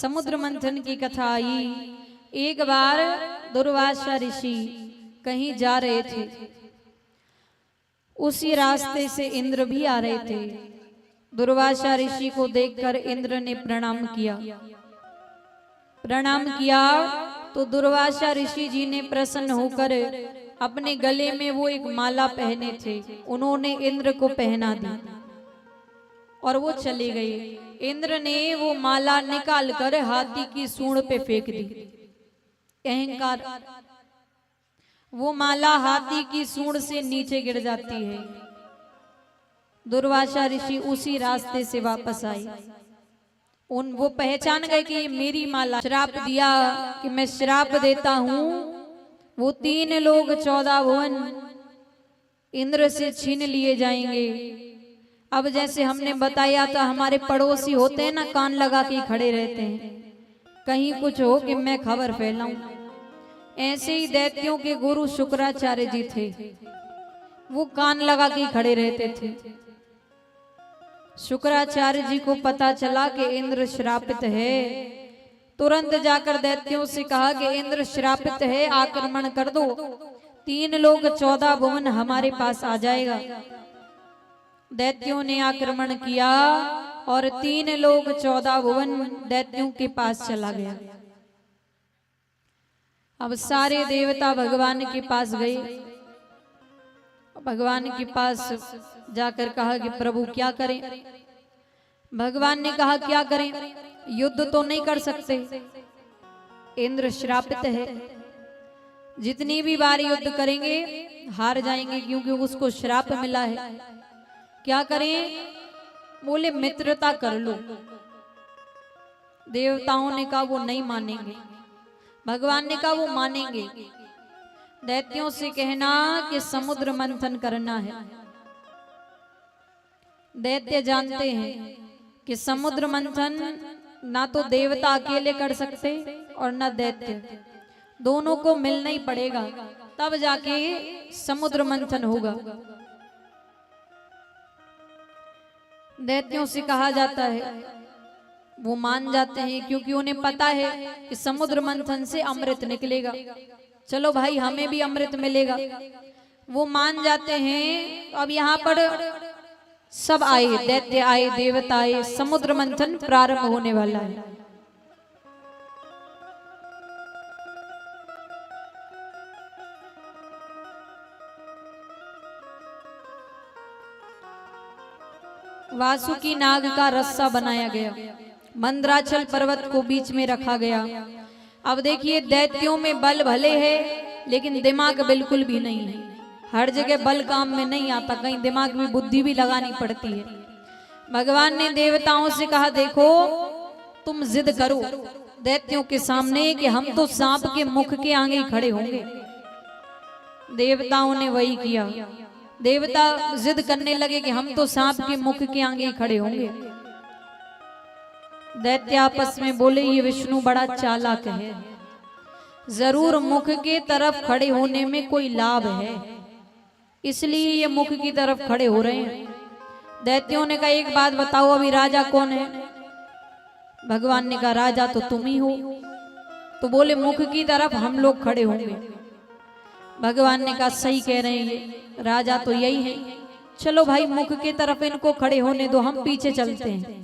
समुद्र मंथन की कथा आई। एक बार दुर्वासा ऋषि कहीं जा रहे थे, उसी रास्ते से इंद्र भी आ रहे थे। दुर्वासा ऋषि को देखकर इंद्र ने प्रणाम किया। प्रणाम किया तो दुर्वासा ऋषि जी ने प्रसन्न होकर अपने गले में वो एक माला पहने थे, उन्होंने इंद्र को पहना दी और वो चले गए। इंद्र ने वो माला निकालकर हाथी की सूंड पे फेंक दी। अहंकार, वो माला हाथी की सूंड से नीचे गिर जाती है। दुर्वासा ऋषि उसी रास्ते से वापस आए। वो पहचान गए कि ये मेरी माला। श्राप दिया कि मैं श्राप देता हूं, वो 3 लोग 14 भुवन इंद्र से छीन लिए जाएंगे। अब जैसे हमने बताया था, हमारे पड़ोसी होते हैं ना, कान लगा के खड़े रहते हैं, कहीं कुछ हो कि मैं खबर फैलाऊं। ऐसे ही दैत्यों के गुरु शुक्राचार्य जी थे, वो कान लगा के खड़े रहते थे। शुक्राचार्य जी को पता चला कि इंद्र श्रापित है, तुरंत जाकर दैत्यों से कहा कि इंद्र श्रापित है, आक्रमण कर दो। 3 लोग 14 भुवन हमारे पास आ जाएगा। दैत्यों ने आक्रमण किया और 3 लोग 14 भुवन दैत्यों के पास चला गया। अब सारे देवता भगवान के पास गए। भगवान के पास जाकर कहा कि प्रभु क्या करें। भगवान ने कहा क्या करें, युद्ध तो नहीं कर सकते, इंद्र श्रापित है। जितनी भी बार युद्ध करेंगे हार जाएंगे, क्योंकि उसको श्राप मिला है। क्या करें? बोले मित्रता कर लो। देवताओं ने कहा वो नहीं मानेंगे। भगवान ने कहा वो मानेंगे। दैत्यों से कहना कि समुद्र मंथन करना है। दैत्य जानते हैं कि समुद्र मंथन ना तो देवता अकेले कर सकते और ना दैत्य, दोनों को मिलना ही पड़ेगा, तब जाके समुद्र मंथन होगा। दैत्यों से कहा जाता है, वो मान जाते हैं, क्योंकि उन्हें पता है कि समुद्र मंथन से अमृत निकलेगा। चलो भाई, हमें भी अमृत मिलेगा। वो मान जाते हैं। अब यहाँ पर सब आए, दैत्य आए, देवता आए, समुद्र मंथन प्रारंभ होने वाला है। वासुकी नाग का रस्सा बनाया गया, मंदराचल पर्वत को बीच में रखा गया। अब देखिए, दैत्यों में बल भले है लेकिन दिमाग बिल्कुल भी नहीं है। हर जगह बल काम में नहीं आता, कहीं दिमाग में बुद्धि भी लगानी पड़ती है। भगवान ने देवताओं से कहा, देखो तुम जिद करो दैत्यों के सामने कि हम तो सांप के मुख के आगे ही खड़े होंगे। देवताओं ने वही किया। देवता जिद करने लगे कि हम तो सांप के मुख के आगे ही खड़े होंगे। दैत्य आपस में बोले, ये विष्णु बड़ा चालाक है, जरूर मुख के तरफ खड़े होने में कोई लाभ है, इसलिए ये मुख की तरफ खड़े हो रहे हैं। दैत्यों ने कहा, एक बात बताओ, अभी राजा कौन है? भगवान ने कहा, राजा तो तुम ही हो। तो बोले, मुख की तरफ हम लोग खड़े होंगे। भगवान ने कहा, सही कह रहे हैं, ये राजा तो यही है। चलो भाई, मुख की तरफ इनको खड़े होने दो, हम पीछे चलते हैं।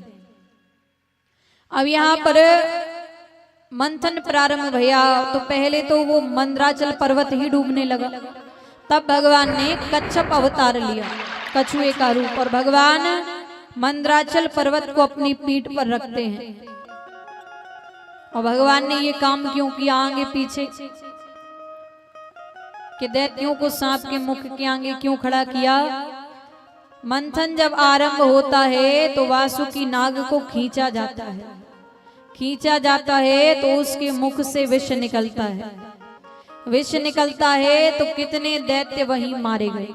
अब यहाँ पर मंथन प्रारंभ भैया, तो पहले तो वो मंदराचल पर्वत ही डूबने लगा। तब भगवान ने कच्छप अवतार लिया, कछुए का रूप, और भगवान मंदराचल पर्वत को अपनी पीठ पर रखते हैं। और भगवान ने ये काम क्यों किया आगे पीछे, कि दैत्यों को सांप के मुख के आगे क्यों खड़ा किया? मंथन जब आरंभ होता है तो वासुकी नाग को खींचा जाता है। खींचा जाता है तो उसके मुख से विष निकलता है। विष निकलता है तो कितने दैत्य वहीं मारे गए।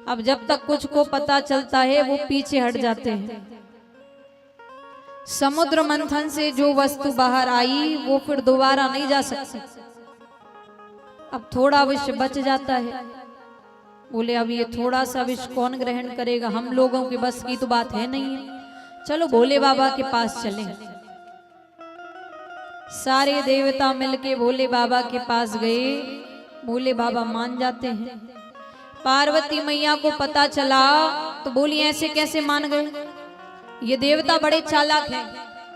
अब जब तक कुछ को पता चलता है वो पीछे हट जाते हैं। समुद्र मंथन से जो वस्तु बाहर आई वो फिर दोबारा नहीं जा सकती। अब थोड़ा विष बच जाता है। बोले, अब ये थोड़ा सा विष कौन ग्रहण करेगा, हम लोगों के बस की तो बात है नहीं है। चलो भोले बाबा के पास चलें। सारे देवता मिलके भोले बाबा के पास गए। भोले बाबा मान जाते हैं। पार्वती मैया को पता चला तो बोली ऐसे कैसे मान गए, ये देवता बड़े चालाक हैं,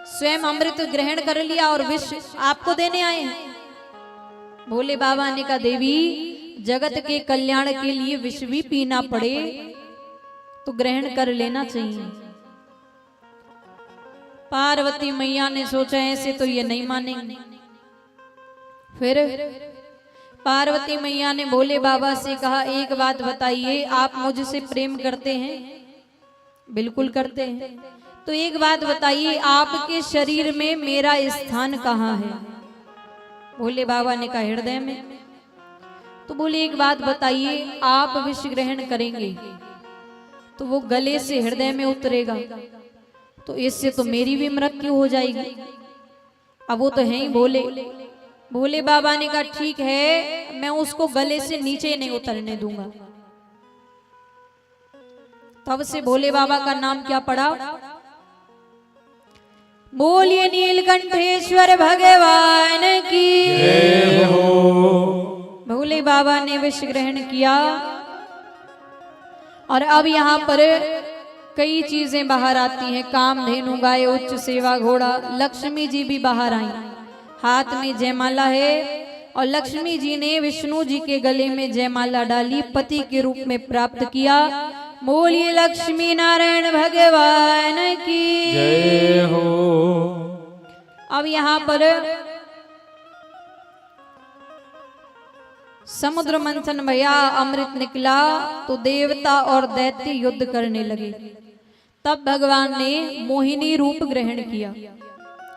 स्वयं अमृत ग्रहण कर लिया और विष आपको देने आए हैं। भोले बाबा ने कहा देवी, जगत के कल्याण के लिए विष भी पीना पड़े तो ग्रहण कर लेना चाहिए। पार्वती मैया ने सोचा ऐसे तो ये नहीं मानेंगे। फिर पार्वती मैया ने भोले बाबा से कहा एक बात बताइए, आप मुझसे प्रेम करते हैं? बिल्कुल करते हैं। तो एक बात बताइए, आपके शरीर में मेरा स्थान कहाँ है? भोले बाबा ने कहा हृदय में। तो बोले एक बात बताइए, आप विष ग्रहण करेंगे तो वो गले से हृदय में उतरेगा, तो इससे तो मेरी भी मृत्यु हो जाएगी। अब वो तो है ही भोले। भोले बाबा ने कहा ठीक है, मैं उसको गले से नीचे नहीं उतरने दूंगा। तब से भोले बाबा का नाम क्या पड़ा? बोलिए नीलकंठेश्वर भगवान की जय हो। भोले बाबा ने विष ग्रहण किया और अब यहाँ पर कई चीजें बाहर आती हैं। कामधेनु, गाय, उच्च सेवा, घोड़ा। लक्ष्मी जी भी बाहर आई, हाथ में जयमाला है और लक्ष्मी जी ने विष्णु जी के गले में जयमाला डाली, पति के रूप में प्राप्त किया। बोलिए लक्ष्मी नारायण भगवान की जय हो। अब यहाँ पर समुद्र मंथन भया, अमृत निकला तो देवता और दैत्य युद्ध करने लगे। तब भगवान ने मोहिनी रूप ग्रहण किया।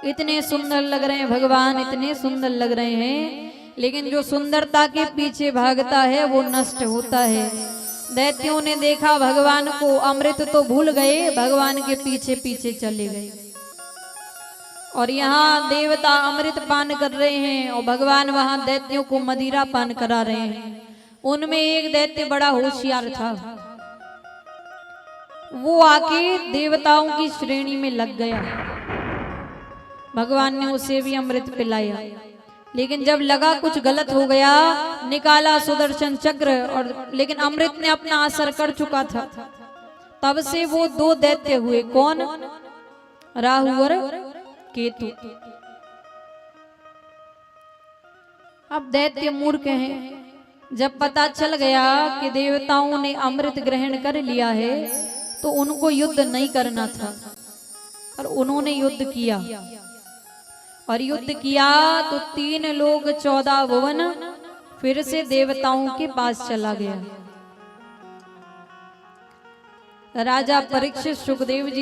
इतने सुंदर लग रहे हैं भगवान, इतने सुंदर लग रहे हैं, लेकिन जो सुंदरता के पीछे भागता है वो नष्ट होता है। दैत्यों ने देखा भगवान को, अमृत तो भूल गए, भगवान के पीछे पीछे चले गए। और यहाँ देवता अमृत पान कर रहे हैं और भगवान वहां दैत्यों को मदिरा पान करा रहे हैं। उनमें एक दैत्य बड़ा होशियार था, वो आके देवताओं की श्रेणी में लग गया। भगवान ने उसे भी अमृत पिलाया, लेकिन जब लगा कुछ गलत हो गया, निकाला सुदर्शन चक्र, और लेकिन अमृत ने अपना असर कर चुका था। तब से वो दो दैत्य हुए। कौन? राहु और केतु। अब दैत्य मूर्ख हैं, जब पता चल गया कि देवताओं ने अमृत ग्रहण कर लिया है तो उनको युद्ध नहीं करना था, और उन्होंने युद्ध किया। और युद्ध किया तो 3 लोग 14 भुवन फिर से देवताओं के पास चला गया। राजा परीक्षित सुखदेव जी